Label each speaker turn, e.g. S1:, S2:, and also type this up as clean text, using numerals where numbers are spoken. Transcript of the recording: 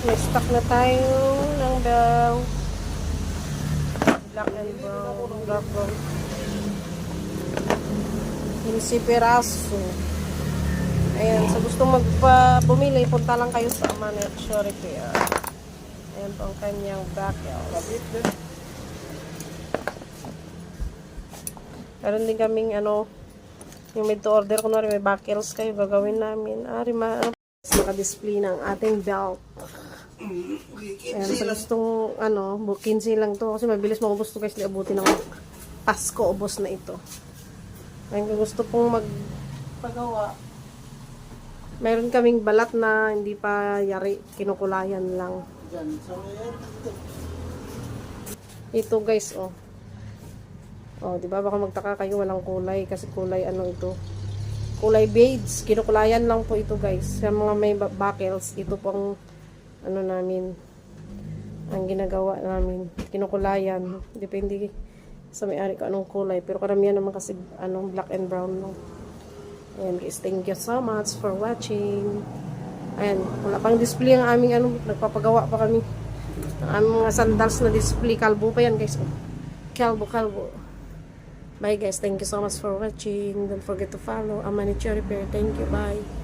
S1: may stock na tayo ng daw black and brown, dark brown. 15 piraso. Ayan, sa gusto bumili, punta lang kayo sa Amanet Show Repair. Ayan po ang kanyang backels. Meron din kaming yung made to order, kunwari may backels kayo, gagawin namin. Naka-display ng ating belt. Ayan, sa gustong 15 lang to. Kasi mabilis maubos to guys, liabuti ng Pasko, ubos na ito. Ayan, kung gusto pong magpagawa, meron kaming balat na hindi pa yari, kinukulayan lang. Ito guys, di ba baka magtaka kayo walang kulay kasi kulay ito? Kulay beads, kinukulayan lang po ito guys. Sa mga may buckles, ito pong namin ang ginagawa namin, kinukulayan. Depende sa may-ari ko anong kulay, pero karamihan naman kasi black and brown lang. Ayan guys, thank you so much for watching. Ayan, wala pang display ang aming nagpapagawa pa kami. Ang aming mga sandals na display, kalbo pa yan guys. Kalbo. Bye guys, thank you so much for watching. Don't forget to follow Amanet Show Repair. Thank you, bye.